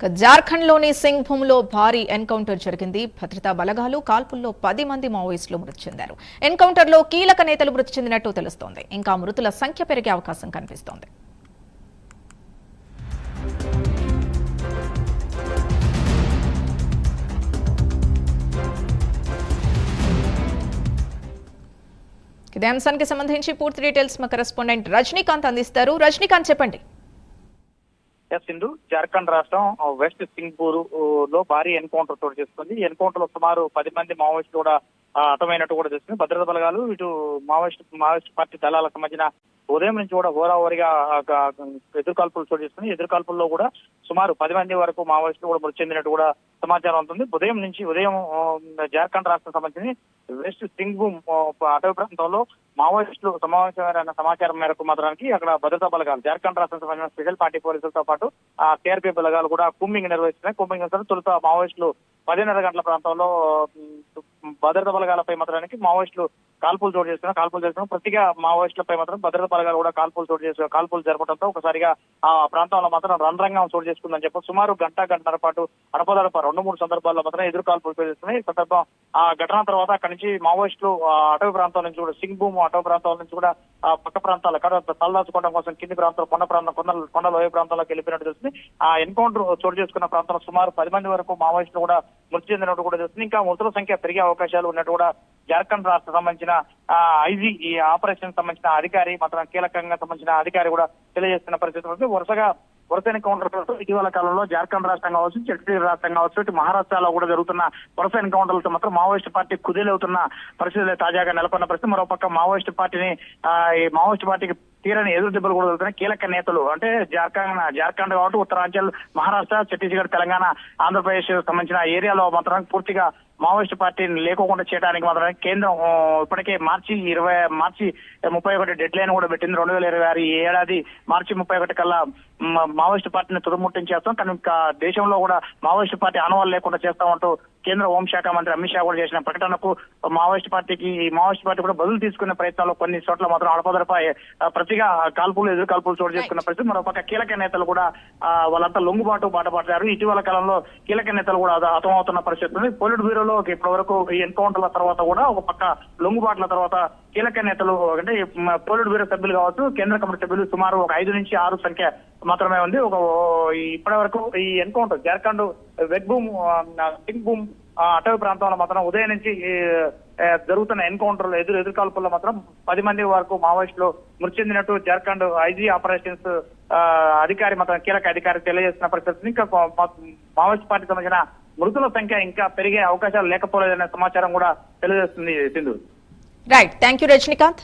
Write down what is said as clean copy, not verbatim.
జార్ఖండ్లోని సింగ్భూమ్లో భారీ ఎన్కౌంటర్ జరిగింది. భద్రతా బలగాలు కాల్పుల్లో 10 మంది మావోయిస్టులు మృతి చెందారు. ఎన్కౌంటర్లో కీలక నేతలు మృతి చెందినట్టు తెలుస్తోంది. ఇంకా మృతుల సంఖ్య పెరిగే అవకాశం కనిపిస్తోంది. ఇదే అంశానికి సంబంధించి పూర్తి డీటెయిల్స్ మా కరెస్పాండెంట్ రజనీకాంత్ అందిస్తారు. రజనీకాంత్, చెప్పండి. సింధు, జార్ఖండ్ రాష్ట్రం వెస్ట్ సింగ్పూర్ లో భారీ ఎన్కౌంటర్ చోటు చేసుకుంది. ఈ ఎన్కౌంటర్ లో సుమారు 10 మంది మావోయిస్టులు కూడా హతమైనట్టు కూడా తెలుస్తుంది. భద్రతా బలగాలు ఇటు మావోయిస్ట్ పార్టీ దళాలకు సంబంధించిన ఉదయం నుంచి కూడా హోరాహోరీగా ఎదురుకాల్పులు చోటు చేసుకుని ఎదురుకాల్పుల్లో కూడా సుమారు 10 మంది వరకు మావోయిస్టులు కూడా మృతి చెందినట్టు కూడా సమాచారం ఉంటుంది. ఉదయం జార్ఖండ్ రాష్ట్రం సంబంధించి వెస్ట్ సింగ్భూమ్ అటవీ ప్రాంతంలో మావోయిస్టులు సమావేశమైన సమాచారం మేరకు మాత్రానికి అక్కడ భద్రతా బలగాలు జార్ఖండ్ రాష్ట్రం సంబంధించిన స్పెషల్ పార్టీ పోలీసులతో పాటు కేఆర్పీ బలగాలు కూడా కూంబింగ్ నిర్వహిస్తున్నాయి. కూంబింగ్ తొలుత మావోయిస్టులు 10:30 గంటల ప్రాంతంలో భద్రతా బలగాలపై మాత్రానికి మావోయిస్టులు కాల్పులు చేస్తున్నారు. ప్రతిగా మావోయిస్టులపై మాత్రం భద్రతా బలగాలు కూడా కాల్పులు జరపడంతో ఒకసారిగా ఆ ప్రాంతంలో మాత్రం రణరంగం చోటు చేసుకుందని చెప్పి సుమారు గంటన్నర పాటు అడపదడప 2-3 సందర్భాల్లో మాత్రం ఎదురు కాల్పులు చేస్తున్నాయి. ఈ సందర్భం ఆ ఘటన తర్వాత అక్కడి నుంచి మావోయిస్టులు అటవీ ప్రాంతాల నుంచి కూడా సింగ్భూమ్ అటవీ ప్రాంతాల నుంచి కూడా పక్క ప్రాంతాల తలదాచుకోవడం కోసం కింది ప్రాంతాలు కొండ లోయ ప్రాంతాలకు వెళ్ళిపోయినట్టు తెలుస్తుంది. ఆ ఎన్కౌంటర్ చోటు చేసుకున్న ప్రాంతంలో సుమారు 10 మంది వరకు మావోయిస్టులు కూడా మృతి చెందినట్టు కూడా తెలుస్తుంది. ఇంకా మృతుల సంఖ్య పెరిగే అవకాశాలు ఉన్నట్టు కూడా జార్ఖండ్ రాష్ట్ర సంబంధించిన ఐజీ ఈ ఆపరేషన్ సంబంధించిన అధికారి మాత్రం కీలకంగా సంబంధించిన అధికారి కూడా తెలియజేస్తున్న పరిస్థితి వరుస ఎన్కౌంటర్లతో ఇటీవల కాలంలో జార్ఖండ్ రాష్ట్రం కావచ్చు, ఛత్తీస్గఢ్ రాష్ట్రం కావచ్చు, ఇటు మహారాష్ట్రలో కూడా జరుగుతున్న వరుస ఎన్కౌంటర్లతో మాత్రం మావోయిస్ట్ పార్టీ కుదేలవుతున్న పరిస్థితులు తాజాగా నెలకొన్న పరిస్థితి. మరోపక్క మావోయిస్ట్ పార్టీకి తీరని ఎదురు దెబ్బలు కూడా జరుగుతున్నాయి. కీలక నేతలు అంటే జార్ఖండ్ కావచ్చు, ఉత్తరాంచల్, మహారాష్ట్ర, ఛత్తీస్గఢ్, తెలంగాణ, ఆంధ్రప్రదేశ్ సంబంధించిన ఏరియాలో మాత్రం పూర్తిగా మావోయిస్ట్ పార్టీని లేకోకుండా చేయడానికి మాత్రమే కేంద్రం ఇప్పటికే మార్చి 31 డెడ్ లైన్ కూడా పెట్టింది. 2026 ఈ ఏడాది మార్చి 31 కల్లా మావోయిస్ట్ పార్టీని తుదముట్టించేస్తాం, కానీ దేశంలో కూడా మావోయిస్ట్ పార్టీ ఆనవాళ్ళు లేకుండా చేస్తామంటూ కేంద్ర హోంశాఖ మంత్రి అమిత్ షా కూడా చేసిన ప్రకటనకు మావోయిస్ట్ పార్టీ కూడా బదులు తీసుకునే ప్రయత్నాలు కొన్ని చోట్ల మాత్రం అడపదడపై ప్రతిగా ఎదురు కాల్పులు చోటు చేసుకున్న పరిస్థితి. మరోపక్క కీలక నేతలు కూడా వాళ్ళంతా లొంగుబాటు బాట పడ్డారు. ఇటీవల కాలంలో కీలక నేతలు కూడా హతమవుతున్న పరిస్థితి ఉంది. పోలిట్ బ్యూరోలో ఇప్పటి వరకు ఈ ఎన్కౌంటర్ల తర్వాత కూడా ఒక పక్క లొంగుబాట్ల తర్వాత కీలక నేతలు అంటే పోలిట్ బ్యూరో సభ్యులు కావచ్చు, కేంద్ర కమిటీ సభ్యులు సుమారు ఒక 5 నుంచి 6 సంఖ్య మాత్రమే ఉంది. ఇప్పటి వరకు ఈ ఎన్కౌంటర్ జార్ఖండ్ సింగ్భూమ్ అటవీ ప్రాంతంలో మాత్రం ఉదయం నుంచి జరుగుతున్న ఎన్కౌంటర్లు ఎదురుకాల్పుల్లో మాత్రం 10 మంది వరకు మావోయిస్టులు మృతి చెందినట్టు జార్ఖండ్ ఐజీ ఆపరేషన్స్ అధికారి మాత్రం కీలక అధికారి తెలియజేస్తున్న పరిస్థితి. ఇంకా మావోయిస్ట్ పార్టీ సంబంధించిన మృతుల సంఖ్య ఇంకా పెరిగే అవకాశాలు లేకపోలేదనే సమాచారం కూడా తెలియజేస్తుంది. Sindhu, right, thank you Rajinikanth.